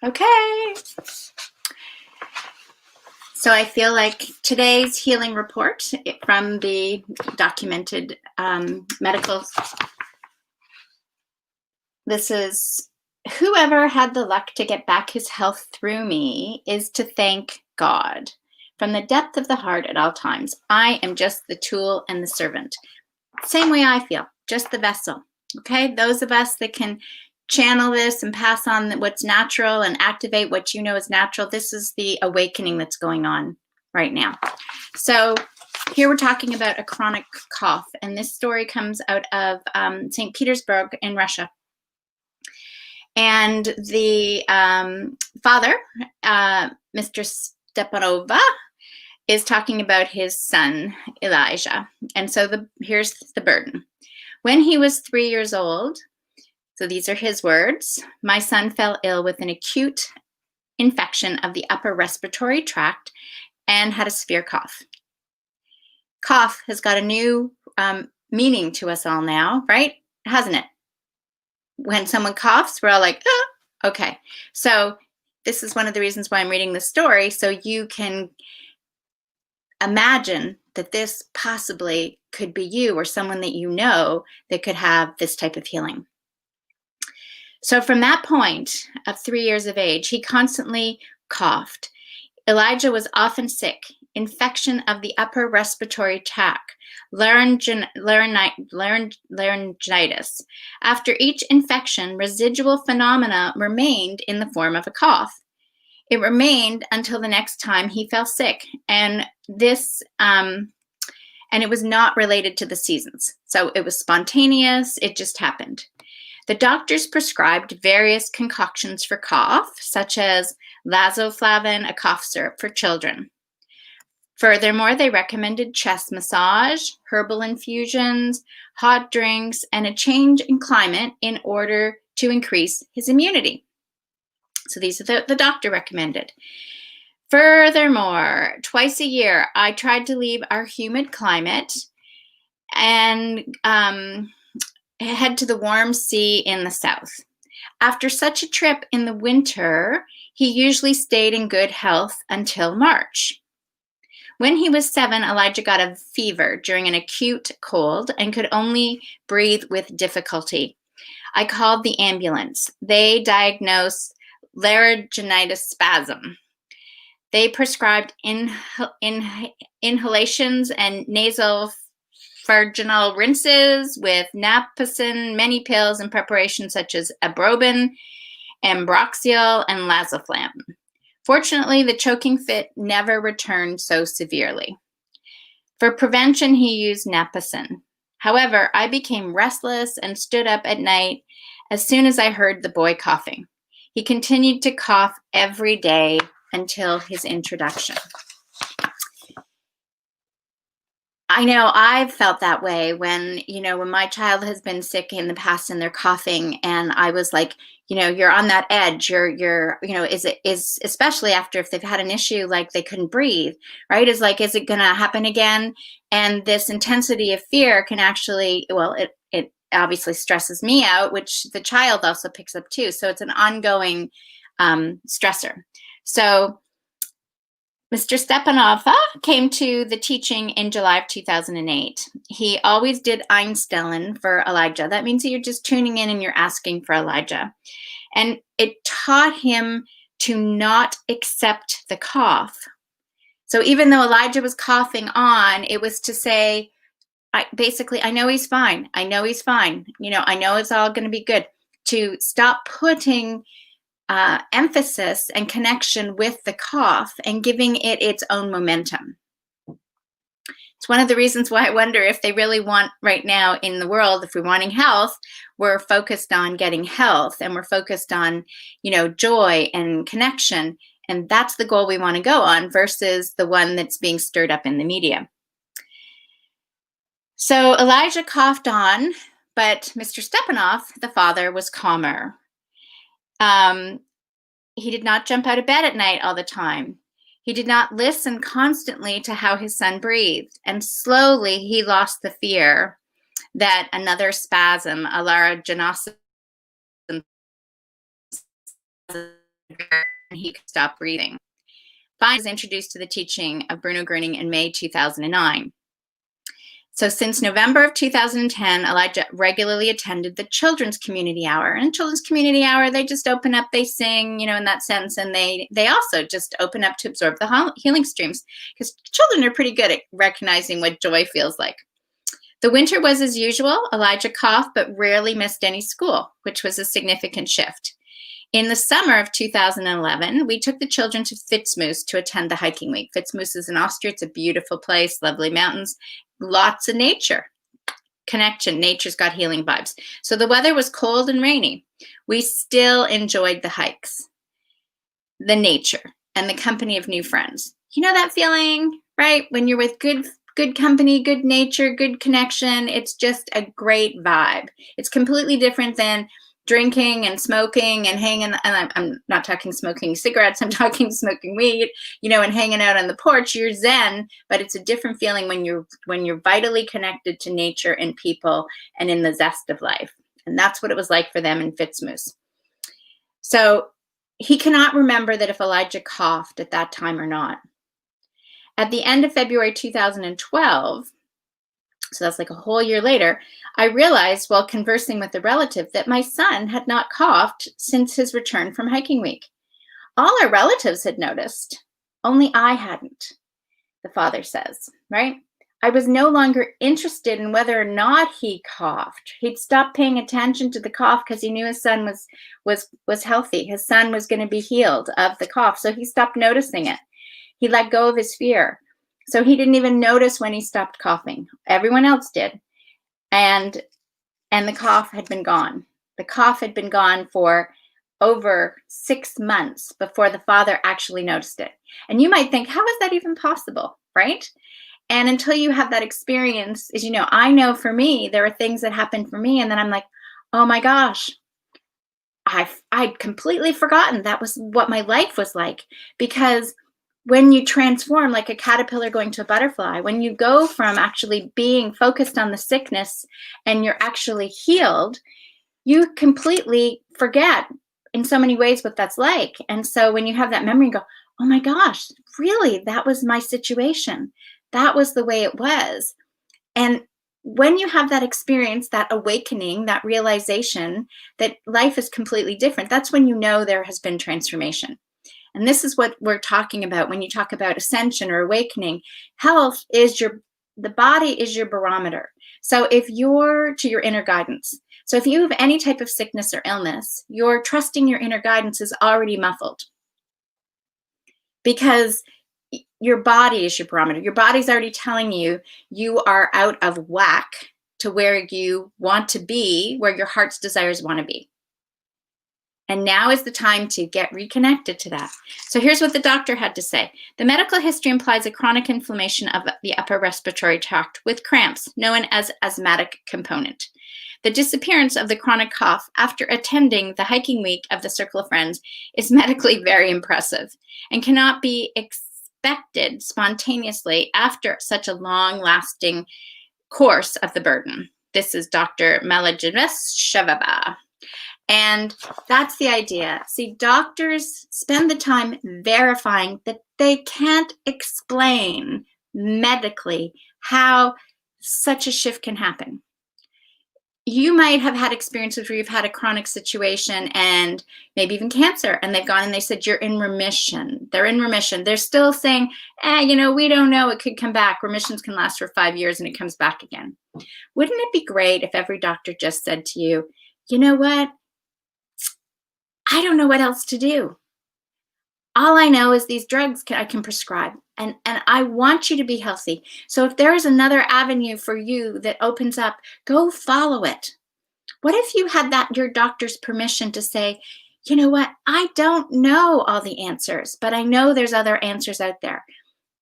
Okay. So I feel like today's healing report from the documented medical, this is, whoever had the luck to get back his health through me is to thank God. From the depth of the heart at all times, I am just the tool and the servant. Same way I feel, just the vessel. Okay, those of us that can channel this and pass on what's natural and activate what you know is natural, this is the awakening that's going on right now. So here we're talking about a chronic cough, and this story comes out of St. Petersburg in Russia. And the father, Mr. Stepanova, is talking about his son, Elijah. And so here's the burden. When he was 3 years old, so these are his words, my son fell ill with an acute infection of the upper respiratory tract and had a severe cough. Cough has got a new meaning to us all now, right? Hasn't it? When someone coughs, we're all like, oh, okay. So this is one of the reasons why I'm reading this story, so you can imagine that this possibly could be you or someone that you know that could have this type of healing. So from that point of 3 years of age, he constantly coughed. Elijah was often sick. Infection of the upper respiratory tract, laryngitis. After each infection, residual phenomena remained in the form of a cough. It remained until the next time he fell sick, and it was not related to the seasons. So it was spontaneous, it just happened. The doctors prescribed various concoctions for cough, such as lazoflavin, a cough syrup for children. Furthermore, they recommended chest massage, herbal infusions, hot drinks, and a change in climate in order to increase his immunity. So these are the doctor recommended. Furthermore, twice a year, I tried to leave our humid climate and head to the warm sea in the south. After such a trip in the winter, he usually stayed in good health until March. When he was 7, Elijah got a fever during an acute cold and could only breathe with difficulty. I called the ambulance. They diagnosed laryngitis spasm. They prescribed inhalations and nasal vaginal rinses with naproxen, many pills and preparations such as abrobin, ambroxyl, and lazoflam. Fortunately, the choking fit never returned so severely. For prevention, he used naproxen. However, I became restless and stood up at night as soon as I heard the boy coughing. He continued to cough every day until his introduction. I know I've felt that way when my child has been sick in the past and they're coughing, and I was like, you're on that edge. Is especially after if they've had an issue like they couldn't breathe, right? Is it going to happen again? And this intensity of fear can actually, it obviously stresses me out, which the child also picks up too. So it's an ongoing stressor. So Mr. Stepanova came to the teaching in July of 2008. He always did Einstellen for Elijah. That means that you're just tuning in and you're asking for Elijah. And it taught him to not accept the cough. So even though Elijah was coughing on, it was to say, I know he's fine. I know he's fine. I know it's all going to be good. To stop putting emphasis and connection with the cough and giving it its own momentum. It's one of the reasons why I wonder if they really want right now in the world, if we're wanting health, we're focused on getting health and we're focused on, joy and connection. And that's the goal we want to go on versus the one that's being stirred up in the media. So Elijah coughed on, but Mr. Stepanov, the father, was calmer. He did not jump out of bed at night all the time. He did not listen constantly to how his son breathed. And slowly he lost the fear that another spasm, a laryngitis and he could stop breathing. Finally, was introduced to the teaching of Bruno Gröning in May 2009. So since November of 2010, Ilija regularly attended the Children's Community Hour. And Children's Community Hour, they just open up, they sing, in that sense, and they also just open up to absorb the healing streams, because children are pretty good at recognizing what joy feels like. The winter was as usual. Ilija coughed, but rarely missed any school, which was a significant shift. In the summer of 2011, we took the children to Fitzmoos to attend the hiking week. Fitzmoos is in Austria. It's a beautiful place, lovely mountains, lots of nature. Connection, nature's got healing vibes. So the weather was cold and rainy. We still enjoyed the hikes, the nature, and the company of new friends. You know that feeling, right? When you're with good company, good nature, good connection, it's just a great vibe. It's completely different than drinking and smoking and hanging, and I'm not talking smoking cigarettes, I'm talking smoking weed, and hanging out on the porch. You're zen, but it's a different feeling when you're vitally connected to nature and people and in the zest of life. And that's what it was like for them in Fitzmoos. So he cannot remember that if Ilija coughed at that time or not. At the end of February 2012, so that's like a whole year later, I realized while conversing with a relative that my son had not coughed since his return from hiking week. All our relatives had noticed, only I hadn't, the father says, right? I was no longer interested in whether or not he coughed. He'd stopped paying attention to the cough because he knew his son was healthy. His son was going to be healed of the cough, so he stopped noticing it. He let go of his fear. So he didn't even notice when he stopped coughing. Everyone else did. And the cough had been gone. The cough had been gone for over 6 months before the father actually noticed it. And you might think, how is that even possible, right? And until you have that experience, as I know for me, there are things that happen for me, and then I'm like, oh my gosh, I'd completely forgotten that was what my life was like. Because when you transform, like a caterpillar going to a butterfly, when you go from actually being focused on the sickness and you're actually healed, you completely forget in so many ways what that's like. And so when you have that memory, you go, oh my gosh, really, that was my situation. That was the way it was. And when you have that experience, that awakening, that realization that life is completely different, that's when you know there has been transformation. And this is what we're talking about when you talk about ascension or awakening. Health is the body is your barometer. So if you're to your inner guidance, so if you have any type of sickness or illness, your trusting your inner guidance is already muffled, because your body is your barometer. Your body's already telling you you are out of whack to where you want to be, where your heart's desires want to be. And now is the time to get reconnected to that. So here's what the doctor had to say. The medical history implies a chronic inflammation of the upper respiratory tract with cramps, known as asthmatic component. The disappearance of the chronic cough after attending the hiking week of the Circle of Friends is medically very impressive and cannot be expected spontaneously after such a long-lasting course of the burden. This is Dr. Malajiveshvara. And that's the idea. See, doctors spend the time verifying that they can't explain medically how such a shift can happen. You might have had experiences where you've had a chronic situation and maybe even cancer, and they've gone and they said, you're in remission. They're in remission. They're still saying, we don't know, it could come back. Remissions can last for 5 years and it comes back again. Wouldn't it be great if every doctor just said to you, you know what? I don't know what else to do. All I know is these drugs I can prescribe, and I want you to be healthy. So if there is another avenue for you that opens up, go follow it. What if you had your doctor's permission to say, you know what, I don't know all the answers, but I know there's other answers out there.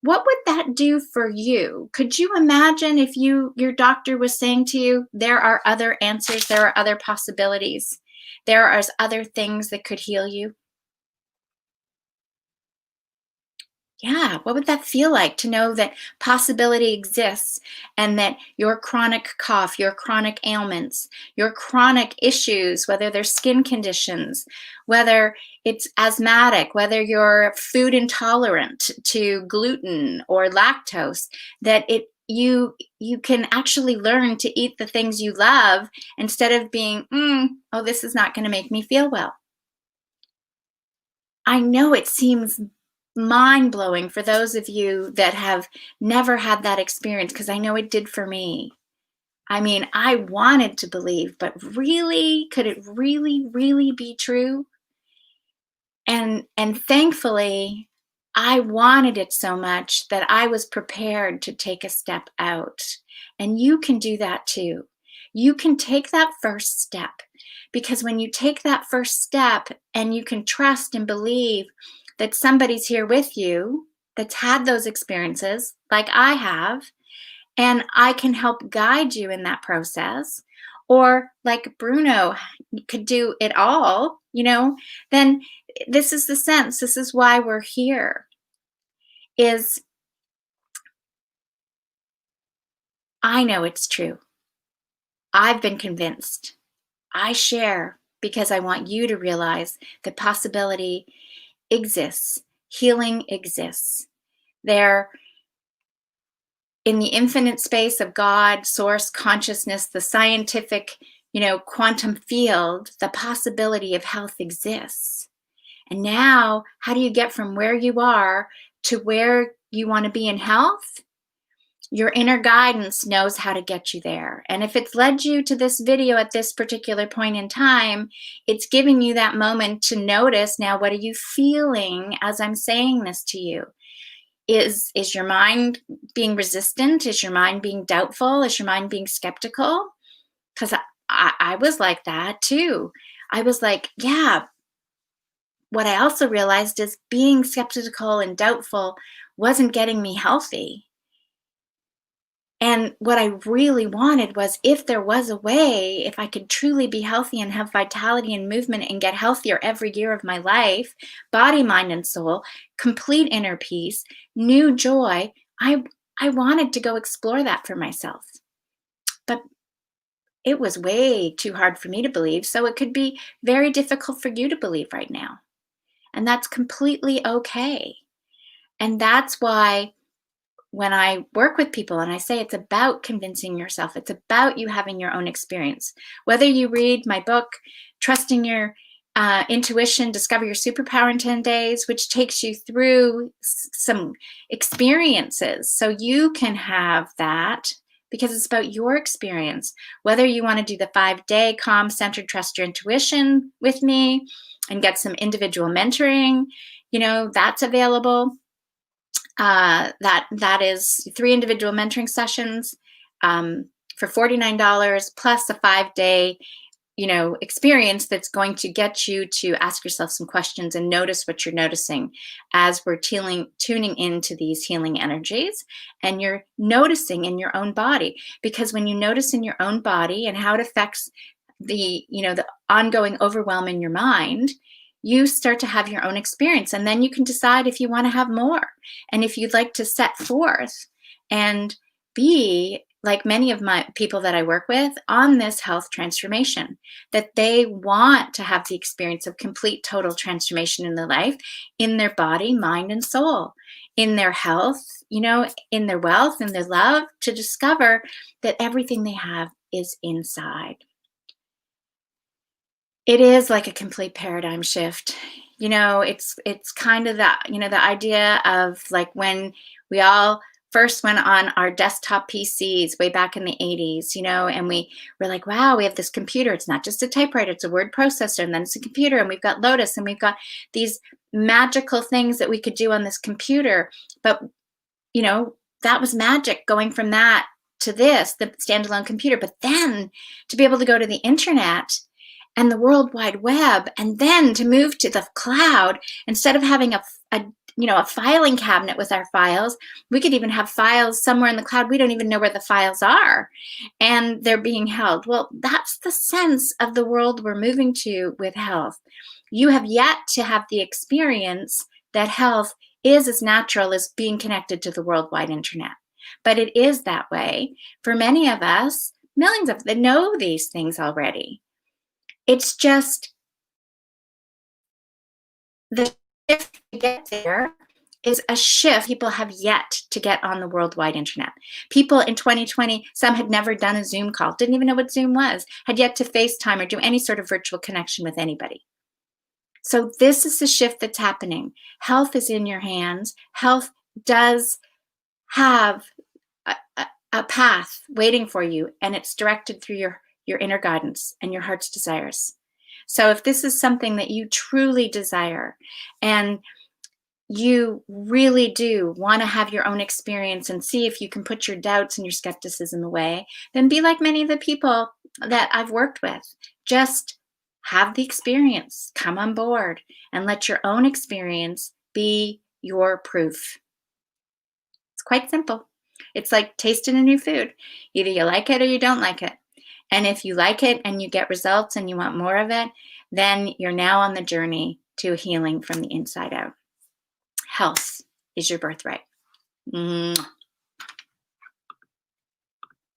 What would that do for you? Could you imagine if your doctor was saying to you, there are other answers, there are other possibilities? There are other things that could heal you. Yeah, what would that feel like to know that possibility exists and that your chronic cough, your chronic ailments, your chronic issues, whether they're skin conditions, whether it's asthmatic, whether you're food intolerant to gluten or lactose, that you can actually learn to eat the things you love instead of being, oh, this is not going to make me feel well. I know it seems mind blowing for those of you that have never had that experience, because I know it did for me. I mean, I wanted to believe, but really, could it really, really be true? And thankfully, I wanted it so much that I was prepared to take a step out. And you can do that too. You can take that first step, because when you take that first step and you can trust and believe that somebody's here with you that's had those experiences like I have, and I can help guide you in that process, or like Bruno could do it all, then this is the sense. This is why we're here. Is I know it's true. I've been convinced. I share because I want you to realize that possibility exists. Healing exists. There, in the infinite space of God, source, consciousness, the scientific, quantum field, the possibility of health exists. And now, how do you get from where you are to where you want to be in health? Your inner guidance knows how to get you there. And if it's led you to this video at this particular point in time, it's giving you that moment to notice, now, what are you feeling as I'm saying this to you? Is your mind being resistant? Is your mind being doubtful? Is your mind being skeptical? Because I was like that too. I was like, yeah. What I also realized is being skeptical and doubtful wasn't getting me healthy. And what I really wanted was, if there was a way, if I could truly be healthy and have vitality and movement and get healthier every year of my life, body, mind, and soul, complete inner peace, new joy, I wanted to go explore that for myself. But it was way too hard for me to believe, so it could be very difficult for you to believe right now. And that's completely okay. And that's why when I work with people and I say it's about convincing yourself, it's about you having your own experience. Whether you read my book, Trusting Your Intuition, Discover Your Superpower in 10 Days, which takes you through some experiences so you can have that, because it's about your experience. Whether you want to do the 5-day calm, centered, trust your intuition with me and get some individual mentoring, that's available. That is 3 individual mentoring sessions for $49, plus a 5-day experience that's going to get you to ask yourself some questions and notice what you're noticing as we're tuning into these healing energies, and you're noticing in your own body. Because when you notice in your own body and how it affects the ongoing overwhelm in your mind, you start to have your own experience, and then you can decide if you want to have more, and if you'd like to set forth and be like many of my people that I work with on this health transformation, that they want to have the experience of complete total transformation in their life, in their body, mind, and soul, in their health, in their wealth, in their love, to discover that everything they have is inside. It is like a complete paradigm shift. It's kind of the idea of like when we all first went on our desktop PCs way back in the 80s, and we were like, wow, we have this computer. It's not just a typewriter, it's a word processor, and then it's a computer, and we've got Lotus, and we've got these magical things that we could do on this computer. But, that was magic, going from that to this, the standalone computer. But then to be able to go to the internet and the World Wide Web, and then to move to the cloud, instead of having a filing cabinet with our files, we could even have files somewhere in the cloud. We don't even know where the files are, and they're being held. Well, that's the sense of the world we're moving to with health. You have yet to have the experience that health is as natural as being connected to the worldwide internet. But it is that way for many of us, millions of that know these things already. It's just the shift to get there is a shift people have yet to get on the worldwide internet. People in 2020, some had never done a Zoom call, didn't even know what Zoom was, had yet to FaceTime or do any sort of virtual connection with anybody. So this is the shift that's happening. Health is in your hands. Health does have a path waiting for you, and it's directed through your inner guidance and your heart's desires. So if this is something that you truly desire and you really do want to have your own experience and see if you can put your doubts and your skepticism away, then be like many of the people that I've worked with. Just have the experience, come on board, and let your own experience be your proof. It's quite simple. It's like tasting a new food. Either you like it or you don't like it. And if you like it and you get results and you want more of it, then you're now on the journey to healing from the inside out. Health is your birthright. Mwah.